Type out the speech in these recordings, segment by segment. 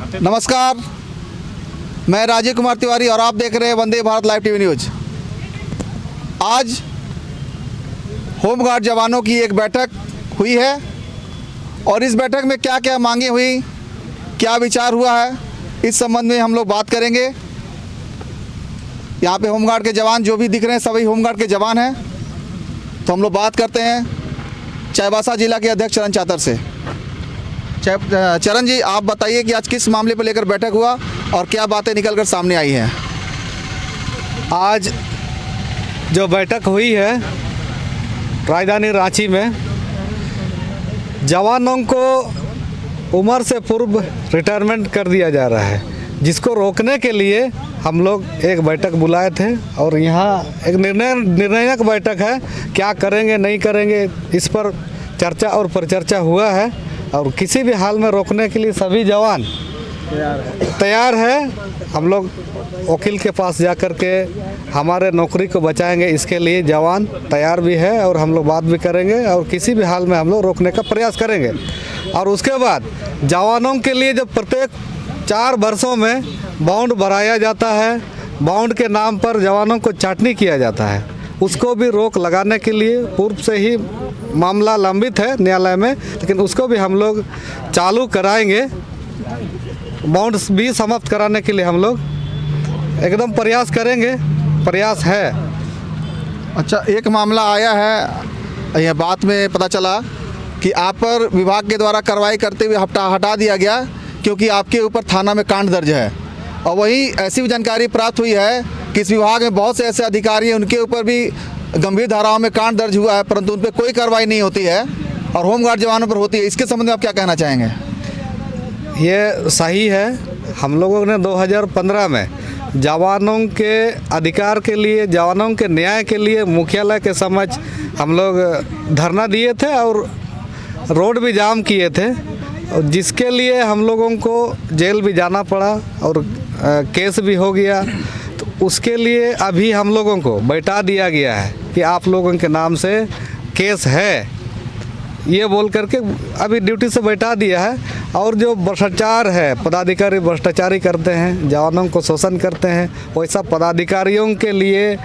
नमस्कार, मैं राजीव कुमार तिवारी और आप देख रहे हैं Vande Bharat live TV news. आज होमगार्ड जवानों की एक बैठक हुई है और इस बैठक में क्या क्या मांगे हुई, क्या विचार हुआ है, इस संबंध में हम लोग बात करेंगे। यहाँ पे होमगार्ड के जवान जो भी दिख रहे हैं सभी होमगार्ड के जवान हैं। तो हम लोग बात करते हैं चाईबासा जिला के अध्यक्ष चरण चातर से। चरण जी, आप बताइए कि आज किस मामले पर लेकर बैठक हुआ और क्या बातें निकलकर सामने आई हैं। आज जो बैठक हुई है राजधानी रांची में, जवानों को उम्र से पूर्व रिटायरमेंट कर दिया जा रहा है, जिसको रोकने के लिए हम लोग एक बैठक बुलाए थे और यहाँ एक निर्णायक बैठक है। क्या करेंगे नहीं करेंगे इस पर चर्चा और परिचर्चा हुआ है और किसी भी हाल में रोकने के लिए सभी जवान तैयार है। हम लोग वकील के पास जा कर के हमारे नौकरी को बचाएंगे, इसके लिए जवान तैयार भी है और हम लोग बात भी करेंगे और किसी भी हाल में हम लोग रोकने का प्रयास करेंगे। और उसके बाद जवानों के लिए जब प्रत्येक 4 वर्षों में बॉन्ड भराया जाता है, बॉन्ड के नाम पर जवानों को चाटनी किया जाता है, उसको भी रोक लगाने के लिए पूर्व से ही मामला लंबित है न्यायालय में, लेकिन उसको भी हम लोग चालू कराएंगे। बॉन्ड भी समाप्त कराने के लिए हम लोग एकदम प्रयास करेंगे, प्रयास है। अच्छा, एक मामला आया है, यह बात में पता चला कि आप पर विभाग के द्वारा कार्रवाई करते हुए हटा दिया गया क्योंकि आपके ऊपर थाना में कांड दर्ज है। और वहीं ऐसी भी जानकारी प्राप्त हुई है कि इस विभाग में बहुत से ऐसे अधिकारी हैं, उनके ऊपर भी गंभीर धाराओं में कांड दर्ज हुआ है, परंतु उन पर कोई कार्रवाई नहीं होती है और होमगार्ड जवानों पर होती है। इसके संबंध में आप क्या कहना चाहेंगे? ये सही है। हम लोगों ने 2015 में जवानों के अधिकार के लिए, जवानों के न्याय के लिए मुख्यालय के समक्ष हम लोग धरना दिए थे और रोड भी जाम किए थे, जिसके लिए हम लोगों को जेल भी जाना पड़ा और केस भी हो गया। तो उसके लिए अभी हम लोगों को बैठा दिया गया है कि आप लोगों के नाम से केस है, ये बोल करके अभी ड्यूटी से बैठा दिया है। और जो भ्रष्टाचार है, पदाधिकारी भ्रष्टाचारी करते हैं, जवानों को शोषण करते हैं, वैसा पदाधिकारियों के लिए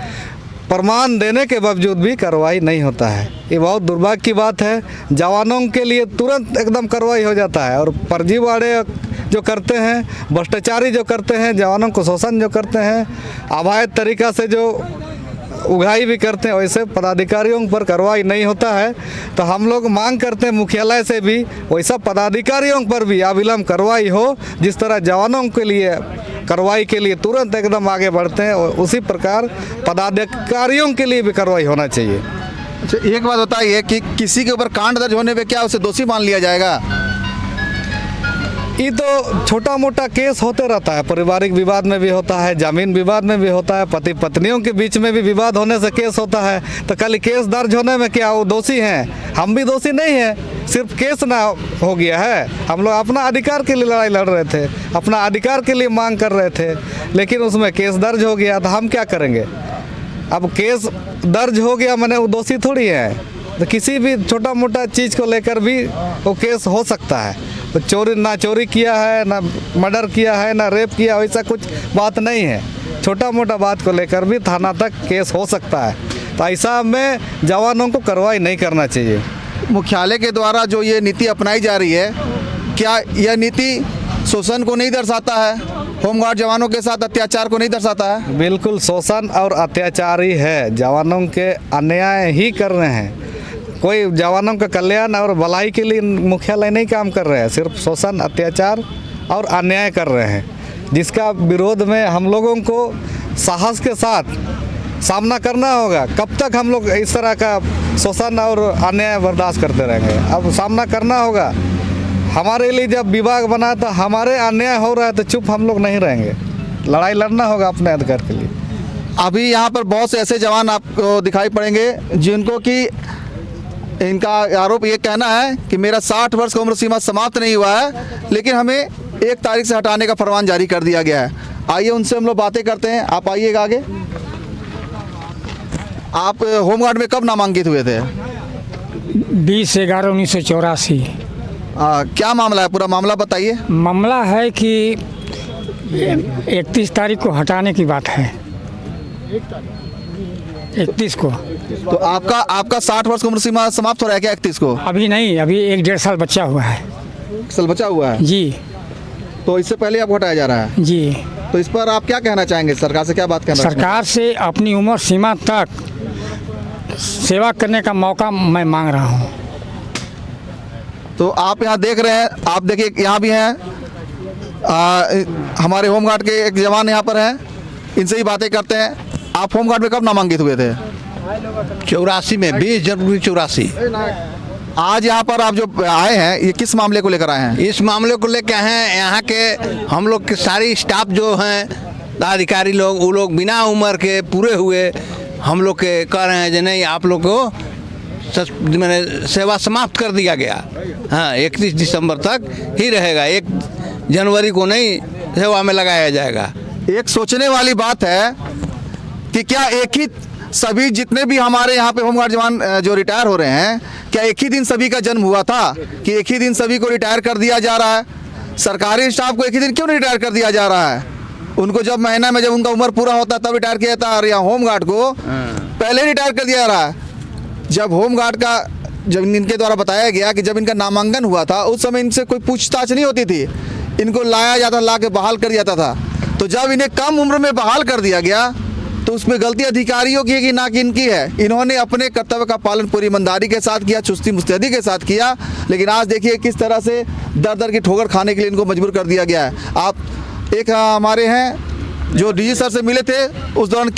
प्रमाण देने के बावजूद भी कार्रवाई नहीं होता है। ये बहुत दुर्भाग्य की बात है। जवानों के लिए तुरंत एकदम कार्रवाई हो जाता है और फर्जीवाड़े जो करते हैं, भ्रष्टाचारी जो करते हैं, जवानों को शोषण जो करते हैं, अवैध तरीक़ा से जो उगाही भी करते हैं, वैसे पदाधिकारियों पर कार्रवाई नहीं होता है। तो हम लोग मांग करते हैं मुख्यालय से भी वैसा पदाधिकारियों पर भी अविलंब कार्रवाई हो, जिस तरह जवानों के लिए कार्रवाई के लिए तुरंत एकदम आगे बढ़ते हैं, और उसी प्रकार पदाधिकारियों के लिए भी कार्रवाई होना चाहिए। अच्छा, एक बात बताइए कि किसी के ऊपर कांड दर्ज होने पे क्या उसे दोषी मान लिया जाएगा? ये तो छोटा मोटा केस होते रहता है, पारिवारिक विवाद में भी होता है, जमीन विवाद में भी होता है, पति पत्नियों के बीच में भी विवाद होने से केस होता है। तो कल केस दर्ज होने में क्या वो दोषी हैं? हम भी दोषी नहीं हैं, सिर्फ केस ना हो गया है। हम लोग अपना अधिकार के लिए लड़ाई लड़ रहे थे, अपना अधिकार के लिए मांग कर रहे थे, लेकिन उसमें केस दर्ज हो गया तो हम क्या करेंगे? अब केस दर्ज हो गया मैंने वो दोषी थोड़ी है। तो किसी भी छोटा मोटा चीज़ को लेकर भी वो केस हो सकता है। तो चोरी किया है, ना मर्डर किया है, ना रेप किया, वैसा कुछ बात नहीं है। छोटा मोटा बात को लेकर भी थाना तक केस हो सकता है। तो ऐसा में जवानों को कार्रवाई नहीं करना चाहिए। मुख्यालय के द्वारा जो ये नीति अपनाई जा रही है, क्या यह नीति शोषण को नहीं दर्शाता है? होमगार्ड जवानों के साथ अत्याचार को नहीं दर्शाता है? बिल्कुल शोषण और अत्याचार ही है। जवानों के अन्याय ही कर रहे हैं। कोई जवानों का कल्याण और भलाई के लिए मुख्यालय नहीं काम कर रहे हैं, सिर्फ शोषण, अत्याचार और अन्याय कर रहे हैं, जिसका विरोध में हम लोगों को साहस के साथ सामना करना होगा। कब तक हम लोग इस तरह का शोषण और अन्याय बर्दाश्त करते रहेंगे? अब सामना करना होगा। हमारे लिए जब विभाग बना तो हमारे अन्याय हो रहा है तो चुप हम लोग नहीं रहेंगे, लड़ाई लड़ना होगा अपने अधिकार के लिए। अभी यहाँ पर बहुत से ऐसे जवान आपको दिखाई पड़ेंगे जिनको कि इनका आरोप ये कहना है कि मेरा 60 वर्ष का उम्र सीमा समाप्त नहीं हुआ है, लेकिन हमें 1 तारीख से हटाने का फरमान जारी कर दिया गया है। आइए उनसे हम लोग बातें करते हैं। आप आइएगा आगे। आप होमगार्ड में कब नामांकित हुए थे? 20/11/1984। क्या मामला है, पूरा मामला बताइए। मामला है कि 31 तारीख को हटाने की बात है, 31 को। तो आपका 60 वर्ष की उम्र सीमा समाप्त हो रहा है क्या 31 को? अभी नहीं, अभी 1-1.5 साल बच्चा हुआ है। साल बचा हुआ है, जी तो इससे पहले आपको हटाया जा रहा है। जी। तो इस पर आप क्या कहना चाहेंगे, सरकार से क्या बात कहना चाहेंगे? सरकार से अपनी उम्र सीमा तक सेवा करने का मौका मैं मांग रहा हूँ। तो आप यहाँ देख रहे हैं, आप देखिए यहाँ भी हैं हमारे होमगार्ड के एक जवान यहाँ पर हैं, इनसे ही बातें करते हैं। आप होमगार्ड में कब नामांकित हुए थे? 84 में, 20 जनवरी 84। आज यहाँ पर आप जो आए हैं, ये किस मामले को लेकर आए हैं? इस मामले को लेकर हैं, यहाँ के हम लोग के सारी स्टाफ जो हैं अधिकारी लोग, वो लोग बिना उम्र के पूरे हुए हम लोग के कह रहे हैं कि नहीं, आप लोग को मैंने सेवा समाप्त कर दिया गया। हाँ, 31 दिसंबर तक ही रहेगा, 1 जनवरी को नहीं सेवा में लगाया जाएगा। एक सोचने वाली बात है कि क्या एक ही सभी जितने भी हमारे यहाँ पे होमगार्ड जवान जो रिटायर हो रहे हैं, क्या एक ही दिन सभी का जन्म हुआ था कि एक ही दिन सभी को रिटायर कर दिया जा रहा है? सरकारी स्टाफ को एक ही दिन क्यों नहीं रिटायर कर दिया जा रहा है? उनको जब महीना में जब उनका उम्र पूरा होता है तब रिटायर किया जाता है, और यहाँ होमगार्ड को पहले रिटायर कर दिया जा रहा है। जब होमगार्ड का जब इनके द्वारा बताया गया कि जब इनका नामांकन हुआ था उस समय इनसे कोई पूछताछ नहीं होती थी, इनको लाया जाता, ला के बहाल कर दिया जाता था। तो जब इन्हें कम उम्र में बहाल कर दिया गया तो उसमें गलती अधिकारियों की है कि ना कि इनकी है? इन्होंने अपने कर्तव्य का पालन पूरी ईमानदारी के साथ किया, चुस्ती मुस्तैदी के साथ किया, लेकिन आज देखिए किस तरह से दर दर की ठोकर खाने के लिए इनको मजबूर कर दिया गया है। आप एक हमारे हैं जो डीजी सर से मिले थे, उस दौरान